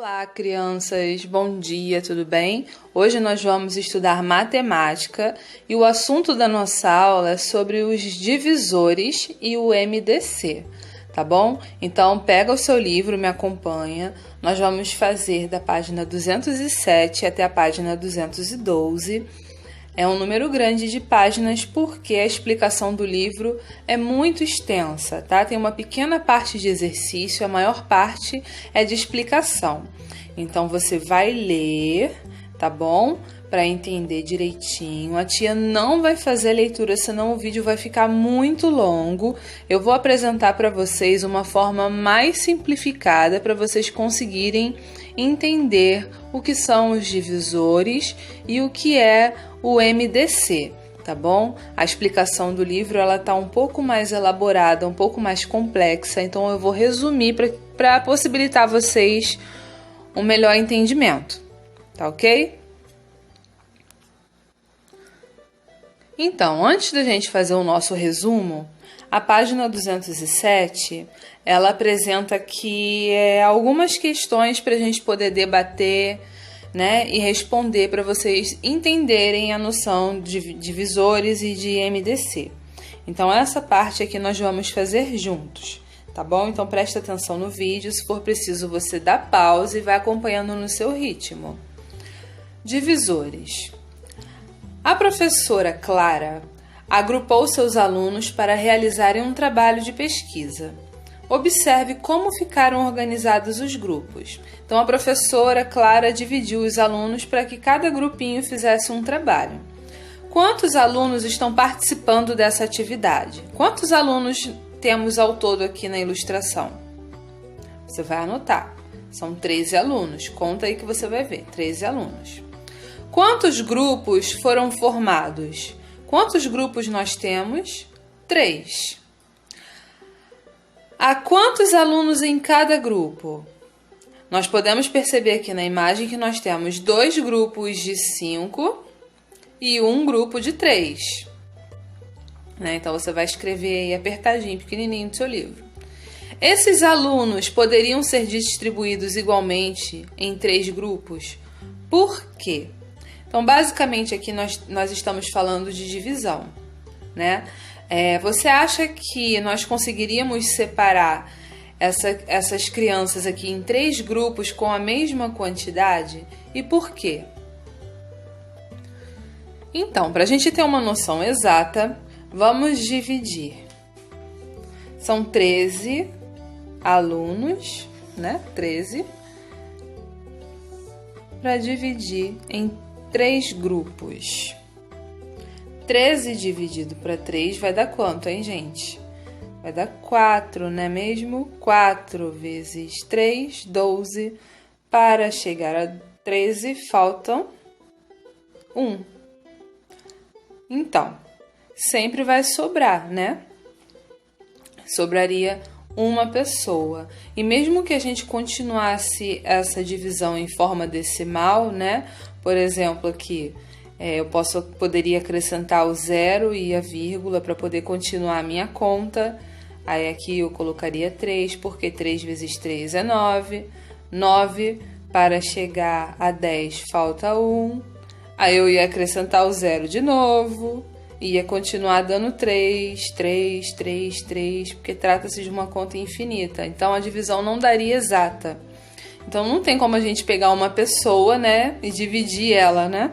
Olá, crianças! Bom dia, tudo bem? Hoje nós vamos estudar matemática e o assunto da nossa aula é sobre os divisores e o MDC, tá bom? Então, pega o seu livro, me acompanha. Nós vamos fazer da página 207 até a página 212. É um número grande de páginas porque a explicação do livro é muito extensa, tá? Tem uma pequena parte de exercício, a maior parte é de explicação. Então você vai ler, tá bom? Para entender direitinho. A tia não vai fazer a leitura, senão o vídeo vai ficar muito longo. Eu vou apresentar para vocês uma forma mais simplificada para vocês conseguirem entender o que são os divisores e o que é o MDC, tá bom? A explicação do livro ela tá um pouco mais elaborada, um pouco mais complexa, então eu vou resumir para possibilitar a vocês um melhor entendimento, tá ok? Então, antes da gente fazer o nosso resumo, a página 207, ela apresenta aqui algumas questões para a gente poder debater, né, e responder para vocês entenderem a noção de divisores e de MDC. Então, essa parte aqui nós vamos fazer juntos, tá bom? Então, presta atenção no vídeo, se for preciso você dá pausa e vai acompanhando no seu ritmo. Divisores. A professora Clara agrupou seus alunos para realizarem um trabalho de pesquisa. Observe como ficaram organizados os grupos. Então, a professora Clara dividiu os alunos para que cada grupinho fizesse um trabalho. Quantos alunos estão participando dessa atividade? Quantos alunos temos ao todo aqui na ilustração? Você vai anotar. São 13 alunos. Conta aí que você vai ver. 13 alunos. Quantos grupos foram formados? Quantos grupos nós temos? 3. Há quantos alunos em cada grupo? Nós podemos perceber aqui na imagem que nós temos 2 grupos de 5 e um grupo de 3. Né? Então, você vai escrever aí apertadinho, pequenininho no seu livro. Esses alunos poderiam ser distribuídos igualmente em 3 grupos? Por quê? Então, basicamente, aqui nós estamos falando de divisão, né? Você acha que nós conseguiríamos separar essas crianças aqui em 3 grupos com a mesma quantidade? E por quê? Então, para a gente ter uma noção exata, vamos dividir. São 13 alunos, né? 13. Para dividir em 3 grupos. 13 dividido para 3 vai dar quanto, hein, gente? Vai dar 4, não é mesmo? 4 vezes 3, 12. Para chegar a 13, faltam 1. Então, sempre vai sobrar, né? Sobraria uma pessoa. E mesmo que a gente continuasse essa divisão em forma decimal, né? Por exemplo, aqui eu poderia acrescentar o 0 e a vírgula para poder continuar a minha conta. Aí aqui eu colocaria 3, porque 3 vezes 3 é 9. 9 para chegar a 10 falta 1. Aí eu ia acrescentar o 0 de novo. Ia continuar dando 3, 3, 3, 3, porque trata-se de uma conta infinita. Então, a divisão não daria exata. Então, não tem como a gente pegar uma pessoa, né, e dividir ela, né?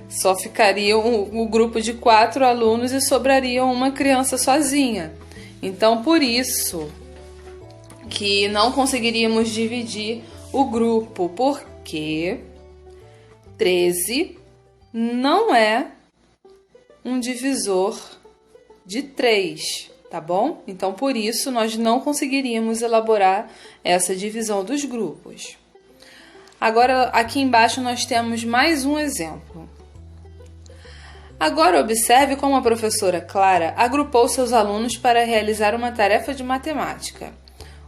Só ficaria o grupo de 4 alunos e sobraria uma criança sozinha. Então, por isso que não conseguiríamos dividir o grupo, porque 13 não é um divisor de 3, tá bom? Então, por isso, nós não conseguiríamos elaborar essa divisão dos grupos. Agora, aqui embaixo, nós temos mais um exemplo. Agora, observe como a professora Clara agrupou seus alunos para realizar uma tarefa de matemática.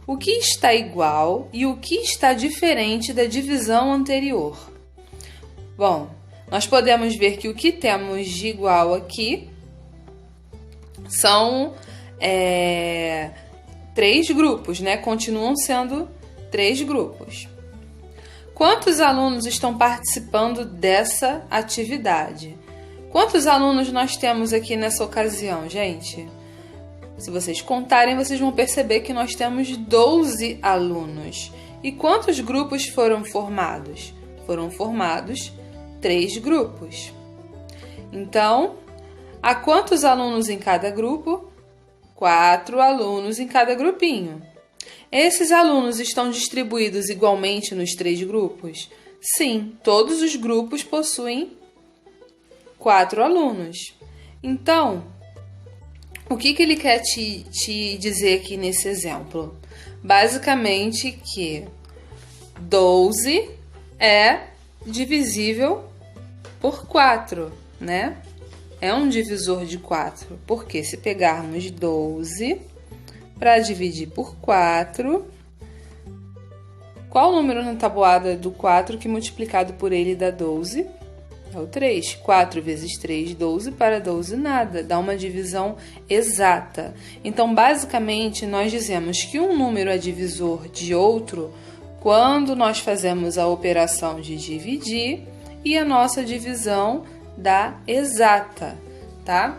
O que está igual e o que está diferente da divisão anterior? Bom, nós podemos ver que o que temos de igual aqui são 3 grupos, né? Continuam sendo 3 grupos. Quantos alunos estão participando dessa atividade? Quantos alunos nós temos aqui nessa ocasião, gente? Se vocês contarem, vocês vão perceber que nós temos 12 alunos. E quantos grupos foram formados? Foram formados 3 grupos. Então, há quantos alunos em cada grupo? 4 alunos em cada grupinho. Esses alunos estão distribuídos igualmente nos 3 grupos? Sim, todos os grupos possuem 4 alunos. Então, o que ele quer te dizer aqui nesse exemplo? Basicamente que 12 é divisível por 4, né? É um divisor de 4, porque se pegarmos 12 para dividir por 4, qual o número na tabuada do 4 que multiplicado por ele dá 12? É o 3. 4 vezes 3, 12. Para 12, nada. Dá uma divisão exata. Então, basicamente, nós dizemos que um número é divisor de outro quando nós fazemos a operação de dividir e a nossa divisão dá exata, tá?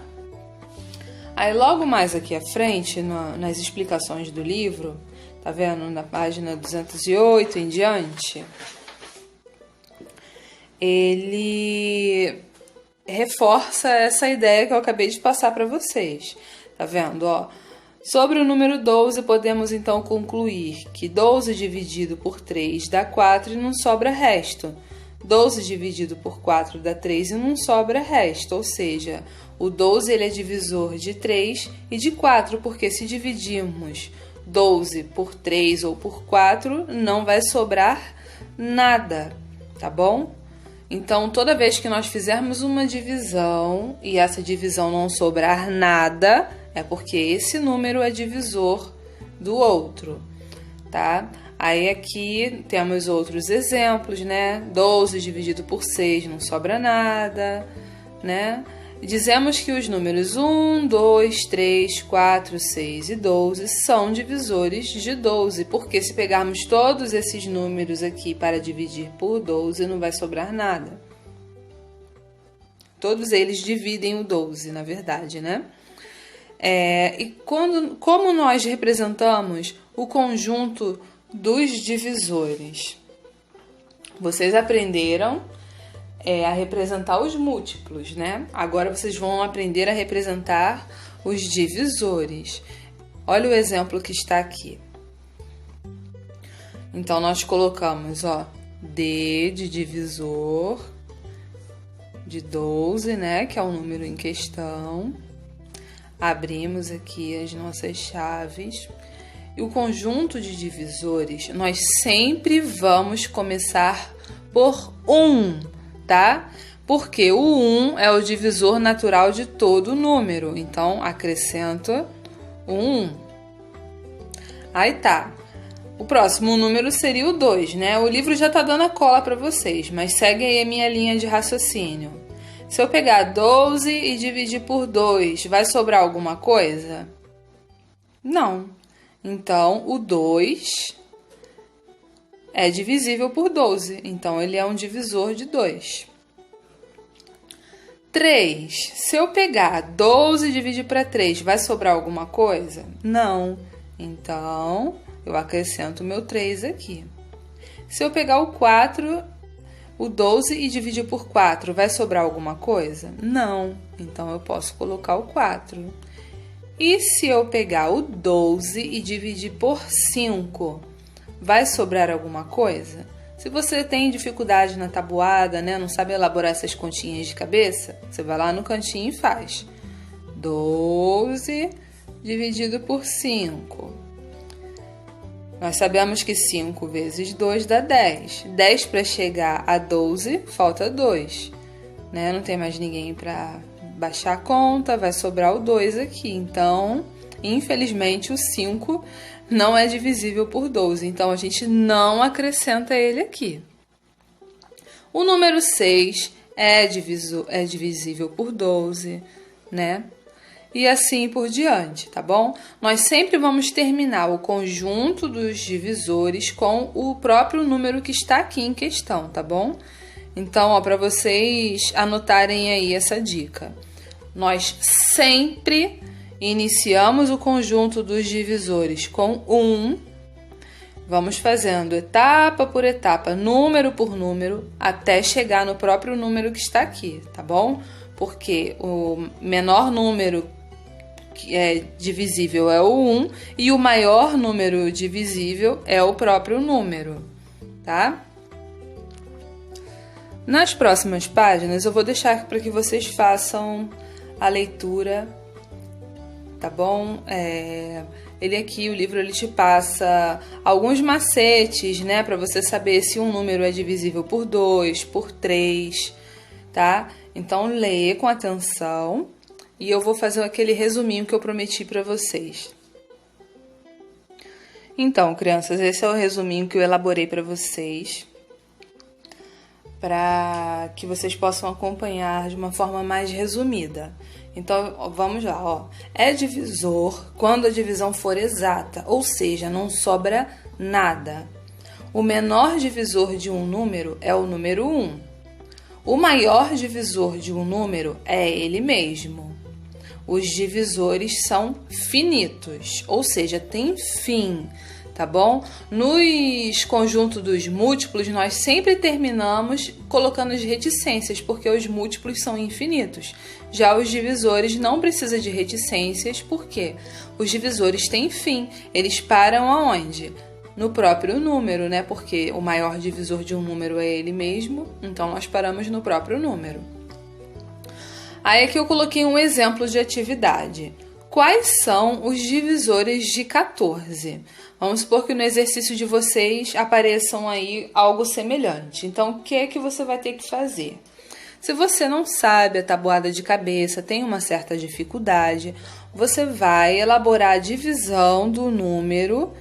Aí, logo mais aqui à frente, nas explicações do livro, tá vendo? Na página 208 em diante, ele reforça essa ideia que eu acabei de passar para vocês. Tá vendo? Ó, sobre o número 12, podemos então concluir que 12 dividido por 3 dá 4 e não sobra resto. 12 dividido por 4 dá 3 e não sobra resto. Ou seja, o 12 ele é divisor de 3 e de 4, porque se dividirmos 12 por 3 ou por 4, não vai sobrar nada, tá bom? Então, toda vez que nós fizermos uma divisão e essa divisão não sobrar nada, é porque esse número é divisor do outro, tá? Aí aqui temos outros exemplos, né? 12 dividido por 6 não sobra nada, né? Dizemos que os números 1, 2, 3, 4, 6 e 12 são divisores de 12, porque se pegarmos todos esses números aqui para dividir por 12, não vai sobrar nada. Todos eles dividem o 12, na verdade, né? Como nós representamos o conjunto dos divisores? Vocês aprenderam a representar os múltiplos, né? Agora vocês vão aprender a representar os divisores. Olha o exemplo que está aqui. Então, nós colocamos, ó, D de divisor de 12, né? Que é o número em questão. Abrimos aqui as nossas chaves. E o conjunto de divisores, nós sempre vamos começar por 1, tá? Porque o 1 é o divisor natural de todo número. Então, acrescento o 1. Aí tá. O próximo número seria o 2, né? O livro já tá dando a cola para vocês, mas segue aí a minha linha de raciocínio. Se eu pegar 12 e dividir por 2, vai sobrar alguma coisa? Não. Então, o 2 é divisível por 12, então ele é um divisor de 2. 3. Se eu pegar 12 e dividir para 3, vai sobrar alguma coisa? Não. Então, eu acrescento o meu 3 aqui. Se eu pegar o 4, o 12 e dividir por 4, vai sobrar alguma coisa? Não. Então, eu posso colocar o 4. E se eu pegar o 12 e dividir por 5, vai sobrar alguma coisa? Se você tem dificuldade na tabuada, né, não sabe elaborar essas continhas de cabeça, você vai lá no cantinho e faz. 12 dividido por 5. Nós sabemos que 5 vezes 2 dá 10. 10 para chegar a 12, falta 2. Né? Não tem mais ninguém para baixar a conta, vai sobrar o 2 aqui. Então, infelizmente, o 5 não é divisível por 12. Então, a gente não acrescenta ele aqui. O número 6 é divisível por 12, né? e assim por diante, tá bom? Nós sempre vamos terminar o conjunto dos divisores com o próprio número que está aqui em questão, tá bom? Então, ó, para vocês anotarem aí essa dica. Nós sempre iniciamos o conjunto dos divisores com 1. Vamos fazendo etapa por etapa, número por número, até chegar no próprio número que está aqui, tá bom? Porque o menor número que é divisível é o 1 e o maior número divisível é o próprio número, tá? Nas próximas páginas eu vou deixar para que vocês façam a leitura, tá bom? Ele aqui, o livro, ele te passa alguns macetes, né? Para você saber se um número é divisível por 2, por 3, tá? Então, lê com atenção e eu vou fazer aquele resuminho que eu prometi para vocês. Então, crianças, esse é o resuminho que eu elaborei para vocês, para que vocês possam acompanhar de uma forma mais resumida. Então, vamos lá, ó. É divisor quando a divisão for exata, ou seja, não sobra nada. O menor divisor de um número é o número 1. O maior divisor de um número é ele mesmo. Os divisores são finitos, ou seja, tem fim, tá bom? Nos conjuntos dos múltiplos, nós sempre terminamos colocando as reticências, porque os múltiplos são infinitos. Já os divisores não precisam de reticências, porque os divisores têm fim. Eles param aonde? No próprio número, né? Porque o maior divisor de um número é ele mesmo, então nós paramos no próprio número. Aí aqui eu coloquei um exemplo de atividade. Quais são os divisores de 14? Vamos supor que no exercício de vocês apareçam aí algo semelhante. Então, o que é que você vai ter que fazer? Se você não sabe a tabuada de cabeça, tem uma certa dificuldade, você vai elaborar a divisão do número,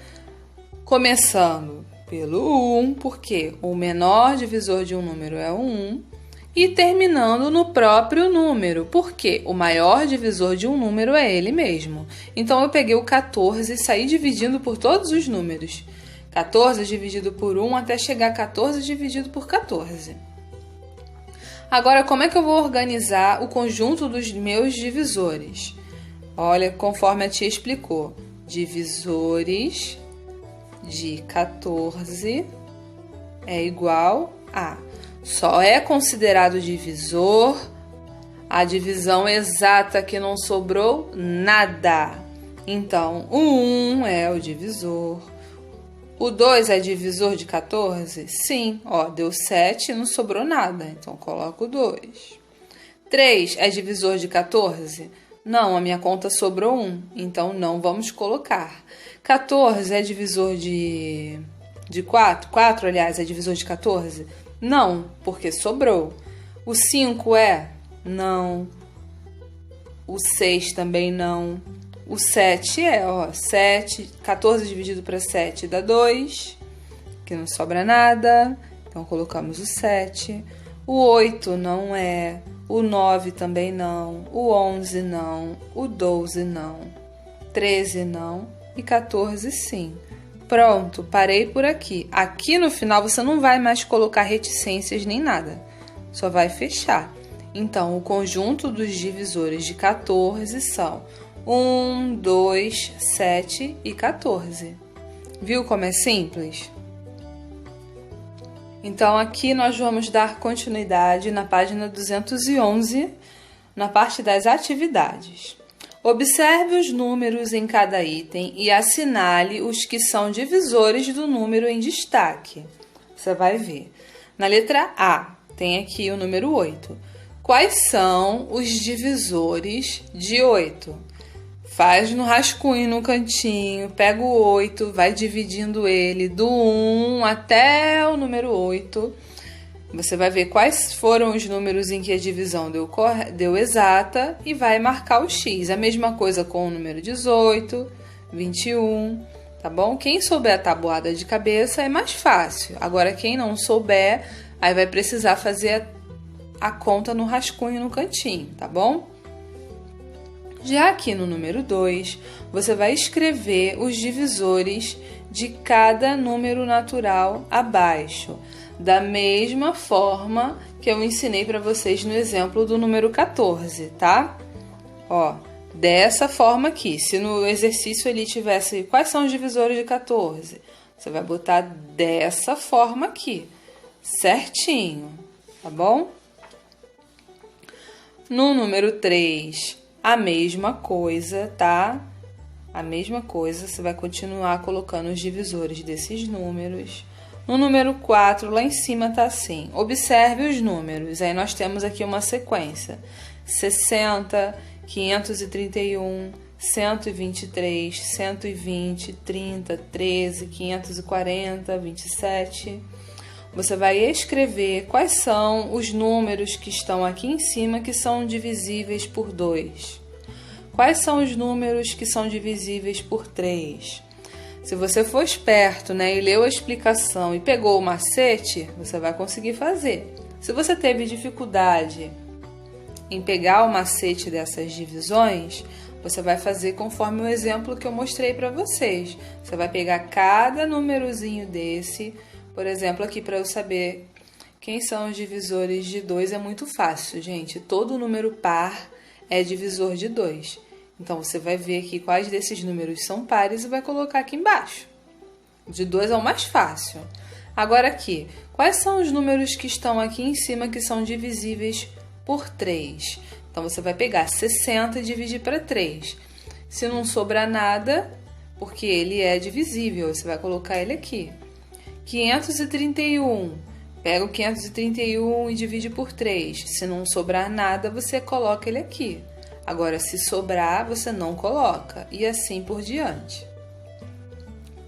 começando pelo 1, porque o menor divisor de um número é o 1, e terminando no próprio número, porque o maior divisor de um número é ele mesmo. Então, eu peguei o 14 e saí dividindo por todos os números. 14 dividido por 1 até chegar a 14 dividido por 14. Agora, como é que eu vou organizar o conjunto dos meus divisores? Olha, conforme a tia explicou. Divisores de 14 é igual a... Só é considerado divisor a divisão exata que não sobrou nada. Então, o 1 é o divisor. O 2 é divisor de 14? Sim. Ó, deu 7 e não sobrou nada. Então, coloco o 2. 3 é divisor de 14? Não, a minha conta sobrou 1. Então, não vamos colocar. 14 é divisor de 4? 4, aliás, é divisor de 14? Não, porque sobrou. O 5 é? Não. O 6 também não. O 7 é, ó, 7, 14 dividido para 7 dá 2, que não sobra nada, então colocamos o 7. O 8 não é, o 9 também não, o 11 não, o 12 não, 13 não e 14 sim. Pronto, parei por aqui. Aqui no final você não vai mais colocar reticências nem nada, só vai fechar. Então, o conjunto dos divisores de 14 são 1, 2, 7 e 14. Viu como é simples? Então, aqui nós vamos dar continuidade na página 211, na parte das atividades. Observe os números em cada item e assinale os que são divisores do número em destaque. Você vai ver. Na letra A, tem aqui o número 8. Quais são os divisores de 8? Faz no rascunho, no cantinho, pega o 8, vai dividindo ele do 1 até o número 8. Você vai ver quais foram os números em que a divisão deu exata e vai marcar o X. A mesma coisa com o número 18, 21, tá bom? Quem souber a tabuada de cabeça é mais fácil. Agora, quem não souber, aí vai precisar fazer a conta no rascunho no cantinho, tá bom? Já aqui no número 2, você vai escrever os divisores de cada número natural abaixo, da mesma forma que eu ensinei para vocês no exemplo do número 14, tá? Ó, dessa forma aqui. Se no exercício ele tivesse quais são os divisores de 14, você vai botar dessa forma aqui, certinho, tá bom? No número 3, a mesma coisa, tá? A mesma coisa, você vai continuar colocando os divisores desses números. No número 4, lá em cima tá assim. Observe os números. Aí nós temos aqui uma sequência. 60, 531, 123, 120, 30, 13, 540, 27. Você vai escrever quais são os números que estão aqui em cima que são divisíveis por 2. Quais são os números que são divisíveis por 3? Se você for esperto, né, e leu a explicação e pegou o macete, você vai conseguir fazer. Se você teve dificuldade em pegar o macete dessas divisões, você vai fazer conforme o exemplo que eu mostrei para vocês. Você vai pegar cada númerozinho desse. Por exemplo, aqui para eu saber quem são os divisores de 2 é muito fácil, gente. Todo número par é divisor de 2. Então, você vai ver aqui quais desses números são pares e vai colocar aqui embaixo. De 2 é o mais fácil. Agora aqui, quais são os números que estão aqui em cima que são divisíveis por 3? Então, você vai pegar 60 e dividir para 3. Se não sobrar nada, porque ele é divisível, você vai colocar ele aqui. 531, pega o 531 e divide por 3. Se não sobrar nada, você coloca ele aqui. Agora, se sobrar, você não coloca. E assim por diante.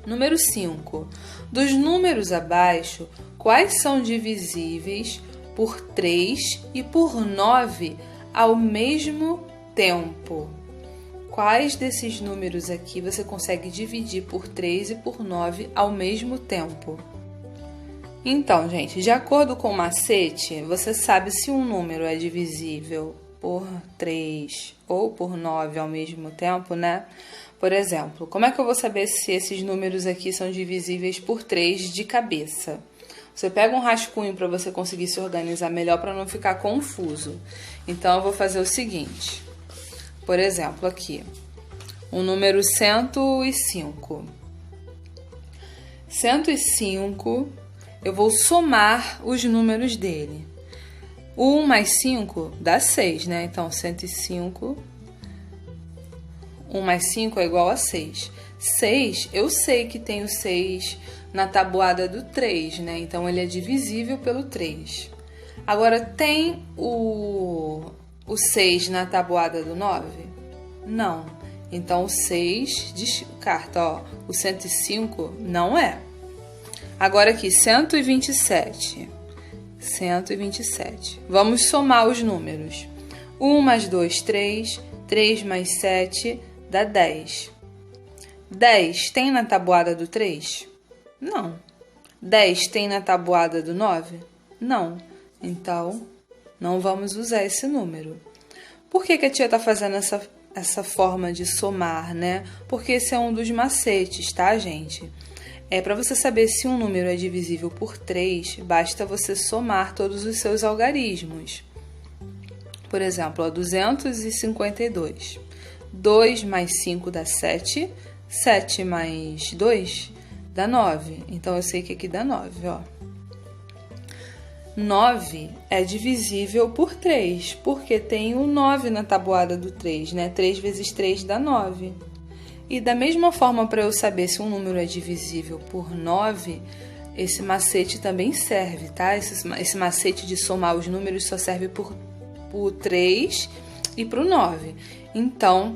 Número 5. Dos números abaixo, quais são divisíveis por 3 e por 9 ao mesmo tempo? Quais desses números aqui você consegue dividir por 3 e por 9 ao mesmo tempo? Então, gente, de acordo com o macete, você sabe se um número é divisível por 3 ou por 9 ao mesmo tempo, né? Por exemplo, como é que eu vou saber se esses números aqui são divisíveis por 3 de cabeça? Você pega um rascunho para você conseguir se organizar melhor para não ficar confuso. Então, eu vou fazer o seguinte. Por exemplo, aqui, o número 105. 105, eu vou somar os números dele. 1 mais 5 dá 6, né? Então, 105, 1 mais 5 é igual a 6. 6, eu sei que tem o 6 na tabuada do 3, né? Então, ele é divisível pelo 3. Agora, tem o 6 na tabuada do 9? Não. Então, o 6 descarta, ó. O 105 não é. Agora aqui, 127. 127. Vamos somar os números. 1 mais 2, 3. 3 mais 7 dá 10. 10 tem na tabuada do 3? Não. 10 tem na tabuada do 9? Não. Então, não vamos usar esse número. Por que a tia está fazendo essa forma de somar, né? Porque esse é um dos macetes, tá, gente? Para você saber se um número é divisível por 3, basta você somar todos os seus algarismos. Por exemplo, 252. 2 mais 5 dá 7. 7 mais 2 dá 9. Então, eu sei que aqui dá 9, ó. 9 é divisível por 3, porque tem o 9 na tabuada do 3, né? 3 vezes 3 dá 9. E da mesma forma, para eu saber se um número é divisível por 9, esse macete também serve, tá? Esse macete de somar os números só serve por 3 e para o 9. Então,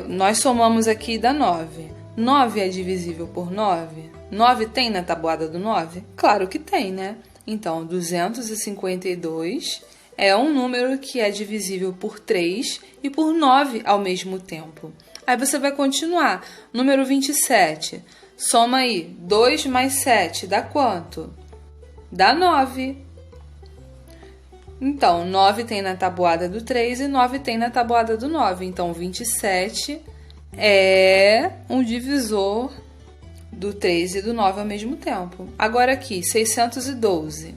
nós somamos aqui e dá 9. 9 é divisível por 9? 9 tem na tabuada do 9? Claro que tem, né? Então, 252 é um número que é divisível por 3 e por 9 ao mesmo tempo. Aí você vai continuar. Número 27. Soma aí. 2 mais 7 dá quanto? Dá 9. Então, 9 tem na tabuada do 3 e 9 tem na tabuada do 9. Então, 27 é um divisor do 3 e do 9 ao mesmo tempo. Agora aqui, 612.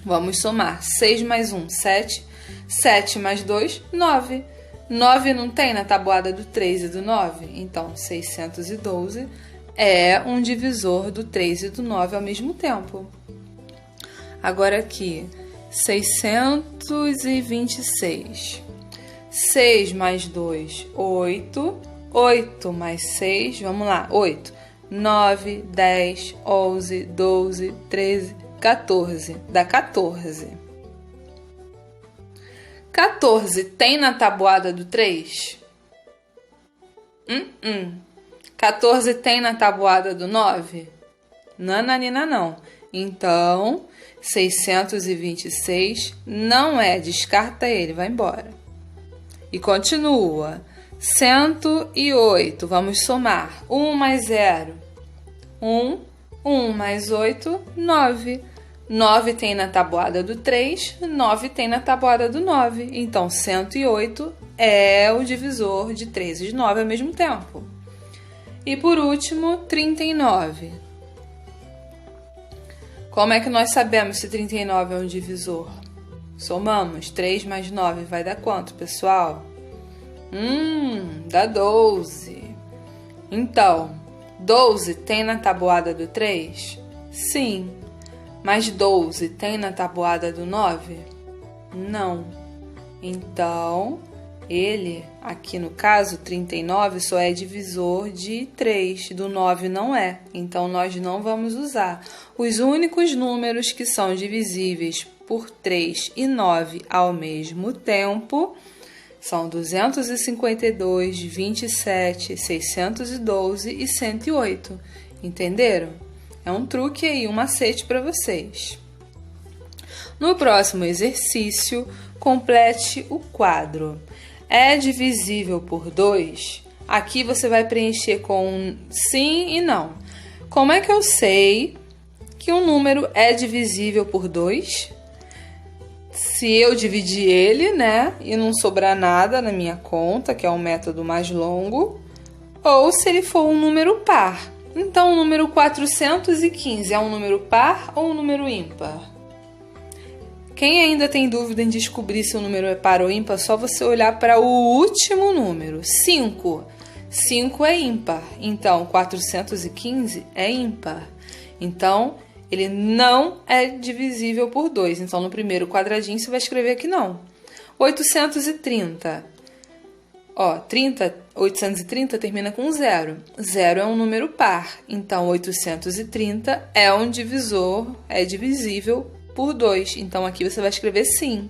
Vamos somar. 6 mais 1, 7. 7 mais 2, 9. 9 não tem na tabuada do 3 e do 9? Então, 612 é um divisor do 3 e do 9 ao mesmo tempo. Agora aqui, 626. 6 mais 2, 8. 8 mais 6, vamos lá, 8. 9, 10, 11, 12, 13, 14. Dá 14. 14 tem na tabuada do 3? 14 tem na tabuada do 9? Nananina não. Então, 626 não é. Descarta ele, vai embora. E continua. 108. Vamos somar. 1 mais 0. 1. 1 mais 8, 9. 9 tem na tabuada do 3, 9 tem na tabuada do 9. Então, 108 é o divisor de 3 e de 9 ao mesmo tempo. E por último, 39. Como é que nós sabemos se 39 é um divisor? Somamos. 3 mais 9 vai dar quanto, pessoal? Dá 12. Então, 12 tem na tabuada do 3? Sim. Mas 12 tem na tabuada do 9? Não. Então, ele, aqui no caso, 39, só é divisor de 3, do 9 não é. Então, nós não vamos usar. Os únicos números que são divisíveis por 3 e 9 ao mesmo tempo são 252, 27, 612 e 108. Entenderam? É um truque aí, um macete para vocês. No próximo exercício, complete o quadro. É divisível por 2? Aqui você vai preencher com sim e não. Como é que eu sei que um número é divisível por 2? Se eu dividir ele, né, e não sobrar nada na minha conta, que é o método mais longo, ou se ele for um número par. Então, o número 415 é um número par ou um número ímpar? Quem ainda tem dúvida em descobrir se o número é par ou ímpar, é só você olhar para o último número, 5. 5 é ímpar, então 415 é ímpar. Então, ele não é divisível por 2. Então, no primeiro quadradinho, você vai escrever aqui não. 830. 830 termina com 0. 0 é um número par. Então, 830 é um divisor, é divisível por 2. Então, aqui você vai escrever sim.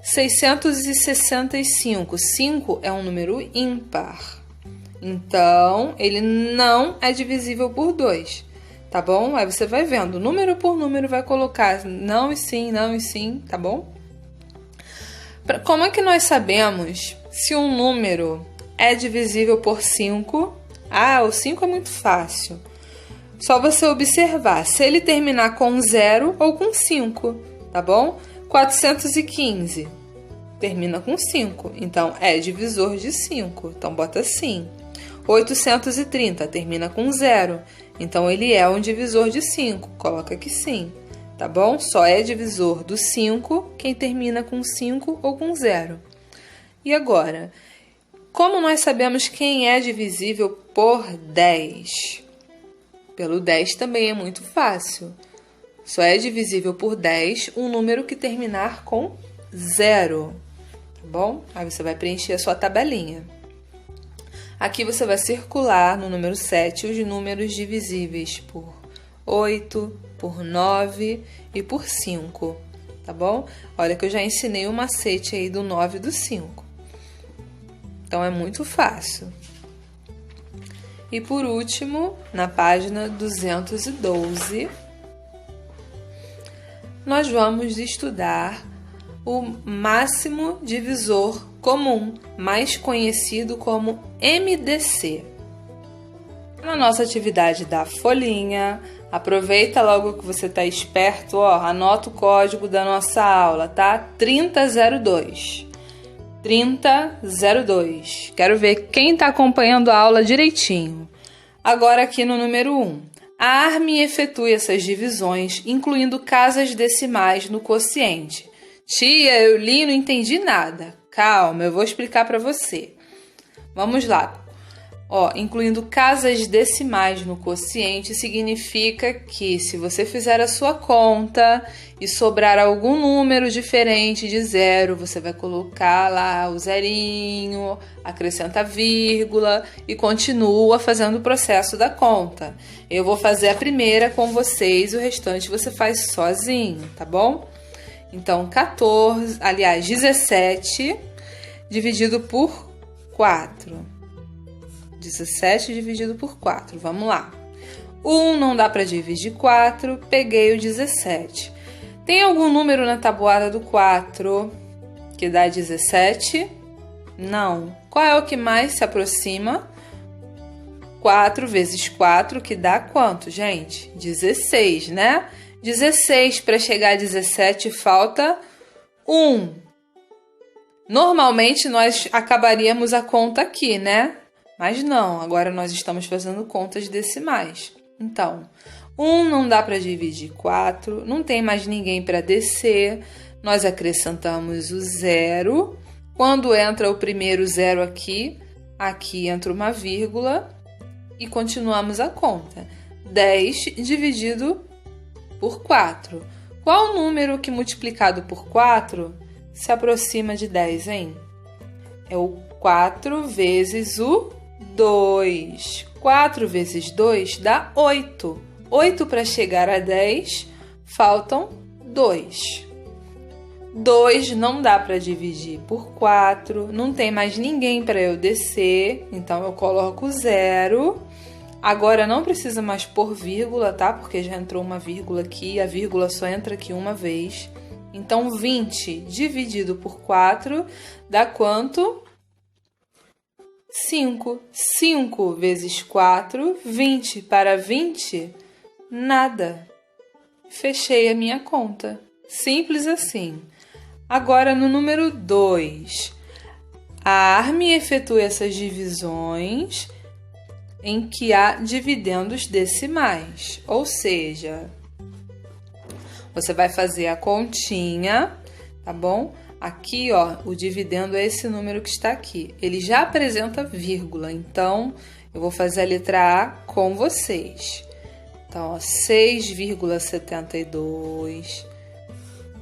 665. 5 é um número ímpar. Então, ele não é divisível por 2. Tá bom? Aí você vai vendo, número por número, vai colocar não e sim, tá bom? Como é que nós sabemos se um número é divisível por 5? O 5 é muito fácil. Só você observar se ele terminar com 0 ou com 5, tá bom? 415 termina com 5, então é divisor de 5, então bota sim. 830 termina com 0, então ele é um divisor de 5, coloca aqui sim, tá bom? Só é divisor do 5 quem termina com 5 ou com 0. E agora, como nós sabemos quem é divisível por 10? Pelo 10 também é muito fácil. Só é divisível por 10 um número que terminar com 0, tá bom? Aí você vai preencher a sua tabelinha. Aqui você vai circular no número 7 os números divisíveis por 8, por 9 e por 5, tá bom? Olha que eu já ensinei o macete aí do 9 e do 5. Então, é muito fácil. E por último, na página 212, nós vamos estudar o máximo divisor comum, mais conhecido como MDC. Na nossa atividade da folhinha, aproveita logo que você está esperto, ó, anota o código da nossa aula, tá? 3002. 3002. Quero ver quem está acompanhando a aula direitinho. Agora aqui no número 1. A Armin efetue essas divisões, incluindo casas decimais no quociente. Tia, eu li e não entendi nada. Calma, eu vou explicar para você. Vamos lá. Ó, incluindo casas decimais no quociente, significa que se você fizer a sua conta e sobrar algum número diferente de zero, você vai colocar lá o zerinho, acrescenta vírgula e continua fazendo o processo da conta. Eu vou fazer a primeira com vocês, o restante você faz sozinho, tá bom? Então, 17 dividido por 4. 17 dividido por 4, vamos lá. 1 não dá para dividir 4, peguei o 17. Tem algum número na tabuada do 4 que dá 17? Não. Qual é o que mais se aproxima? 4 vezes 4, que dá quanto, gente? 16, né? 16 para chegar a 17 falta 1. Normalmente nós acabaríamos a conta aqui, né? Mas não, agora nós estamos fazendo contas decimais. Então, 1 não dá para dividir 4, não tem mais ninguém para descer, nós acrescentamos o 0. Quando entra o primeiro 0 aqui, aqui entra uma vírgula e continuamos a conta. 10 dividido por 4. Qual número que multiplicado por 4 se aproxima de 10, hein? É o 4 vezes o 2. 4 vezes 2 dá 8. 8 para chegar a 10, faltam 2. 2 não dá para dividir por 4, não tem mais ninguém para eu descer, então eu coloco 0. Agora não precisa mais pôr vírgula, tá? Porque já entrou uma vírgula aqui, a vírgula só entra aqui uma vez. Então 20 dividido por 4 dá quanto? 5. 5 vezes 4, 20. Para 20, nada. Fechei a minha conta. Simples assim. Agora, no número 2. A Armin efetua essas divisões em que há dividendos decimais. Ou seja, você vai fazer a continha, tá bom? Aqui, ó, o dividendo é esse número que está aqui. Ele já apresenta vírgula, então eu vou fazer a letra A com vocês. Então, ó, 6,72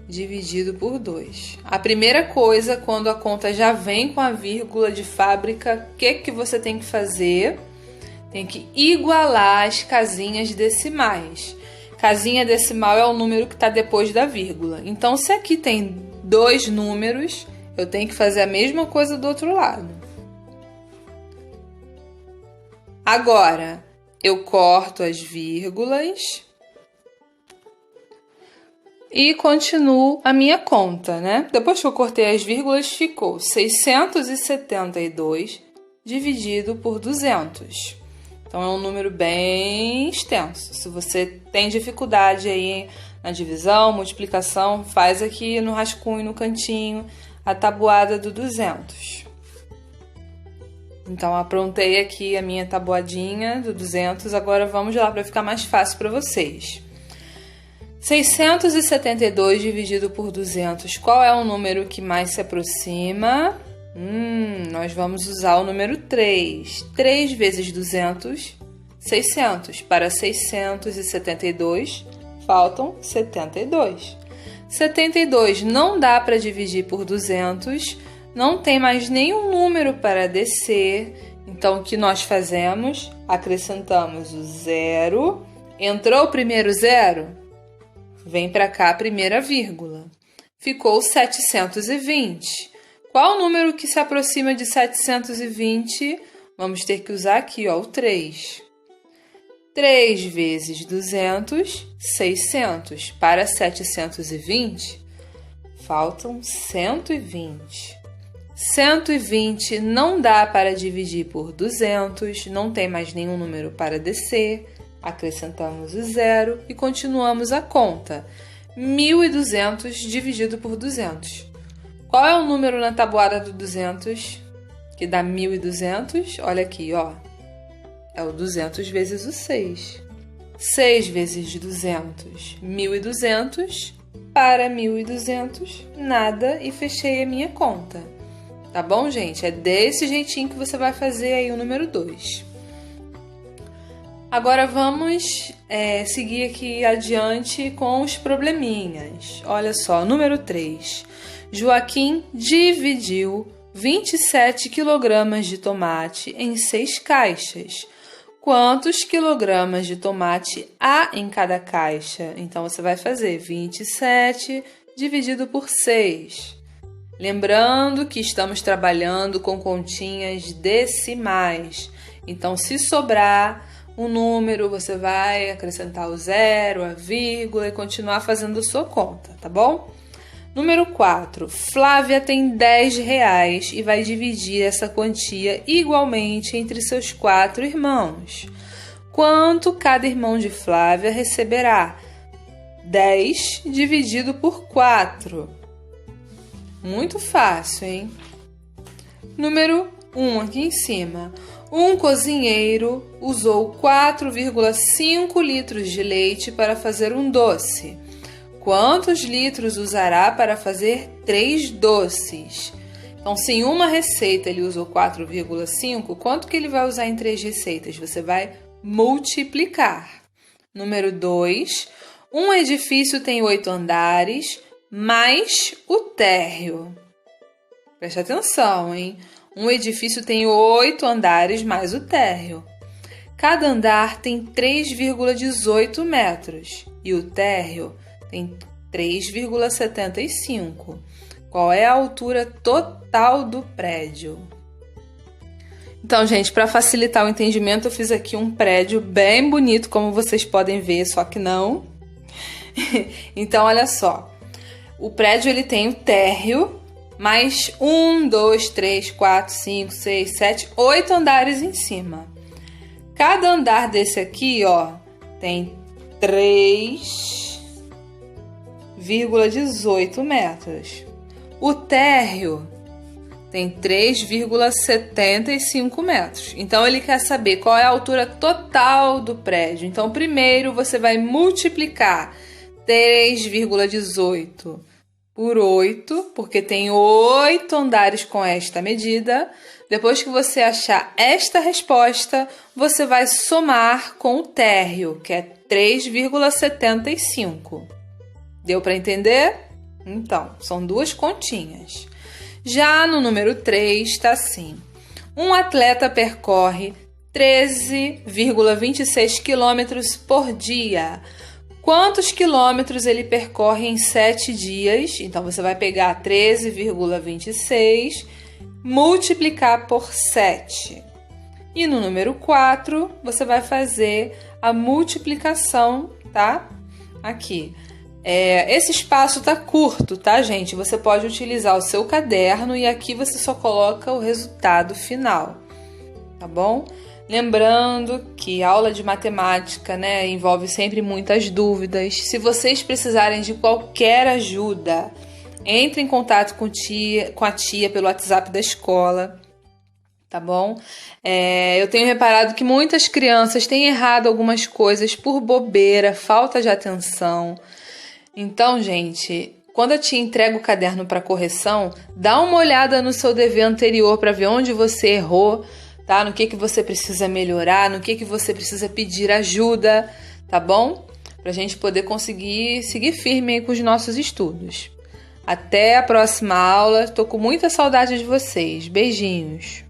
dividido por 2. A primeira coisa, quando a conta já vem com a vírgula de fábrica, o que você tem que fazer? Tem que igualar as casinhas decimais. Casinha decimal é o número que está depois da vírgula. Então, se aqui tem 2 números, eu tenho que fazer a mesma coisa do outro lado. Agora, eu corto as vírgulas e continuo a minha conta, né? Depois que eu cortei as vírgulas, ficou 672 dividido por 200. Então, é um número bem extenso. Se você tem dificuldade aí na divisão, multiplicação, faz aqui no rascunho, no cantinho, a tabuada do 200. Então, aprontei aqui a minha tabuadinha do 200. Agora, vamos lá para ficar mais fácil para vocês. 672 dividido por 200. Qual é o número que mais se aproxima? Nós vamos usar o número 3. 3 vezes 200, 600. Para 672, faltam 72. 72 não dá para dividir por 200, não tem mais nenhum número para descer. Então, o que nós fazemos? Acrescentamos o 0. Entrou o primeiro 0? Vem para cá a primeira vírgula. Ficou 720. Qual o número que se aproxima de 720? Vamos ter que usar aqui, ó, o 3. 3 vezes 200, 600. Para 720, faltam 120. 120 não dá para dividir por 200, não tem mais nenhum número para descer. Acrescentamos o zero e continuamos a conta. 1.200 dividido por 200. Qual é o número na tabuada do 200? Que dá 1.200? Olha aqui, ó. É o 200 vezes o 6. 6 vezes 200, 1.200. Para 1.200, nada, e fechei a minha conta. Tá bom, gente? É desse jeitinho que você vai fazer aí o número 2. Agora vamos seguir aqui adiante com os probleminhas. Olha só, número 3. Joaquim dividiu 27 kg de tomate em 6 caixas. Quantos quilogramas de tomate há em cada caixa? Então, você vai fazer 27 dividido por 6. Lembrando que estamos trabalhando com continhas decimais. Então, se sobrar um número, você vai acrescentar o zero, a vírgula e continuar fazendo a sua conta, tá bom? Número 4. Flávia tem R$10 e vai dividir essa quantia igualmente entre seus 4 irmãos. Quanto cada irmão de Flávia receberá? 10 dividido por 4. Muito fácil, hein? Número 1, aqui em cima. Um cozinheiro usou 4,5 litros de leite para fazer um doce. Quantos litros usará para fazer 3 doces? Então, se em uma receita ele usou 4,5, quanto que ele vai usar em 3 receitas? Você vai multiplicar. Número 2. Um edifício tem 8 andares, mais o térreo. Preste atenção, hein? Um edifício tem 8 andares mais o térreo. Cada andar tem 3,18 metros e o térreo tem 3,75. Qual é a altura total do prédio? Então, gente, para facilitar o entendimento, eu fiz aqui um prédio bem bonito, como vocês podem ver, só que não. Então, olha só. O prédio ele tem o térreo, mais 1, 2, 3, 4, 5, 6, 7, 8 andares em cima. Cada andar desse aqui, ó, tem 3,18 metros. O térreo tem 3,75 metros. Então, ele quer saber qual é a altura total do prédio. Então, primeiro você vai multiplicar 3,18 por 8, porque tem 8 andares com esta medida. Depois que você achar esta resposta, você vai somar com o térreo, que é 3,75. Deu para entender? Então, são duas continhas. Já no número 3, está assim. Um atleta percorre 13,26 quilômetros por dia. Quantos quilômetros ele percorre em 7 dias? Então, você vai pegar 13,26, multiplicar por 7. E no número 4, você vai fazer a multiplicação, tá? Aqui. Esse espaço tá curto, tá, gente? Você pode utilizar o seu caderno e aqui você só coloca o resultado final, tá bom? Lembrando que aula de matemática, né, envolve sempre muitas dúvidas. Se vocês precisarem de qualquer ajuda, entre em contato com a tia pelo WhatsApp da escola, tá bom? Eu tenho reparado que muitas crianças têm errado algumas coisas por bobeira, falta de atenção. Então, gente, quando a tia entrega o caderno para correção, dá uma olhada no seu dever anterior para ver onde você errou, tá? No que você precisa melhorar, no que você precisa pedir ajuda, tá bom? Pra gente poder conseguir seguir firme aí com os nossos estudos. Até a próxima aula. Tô com muita saudade de vocês. Beijinhos.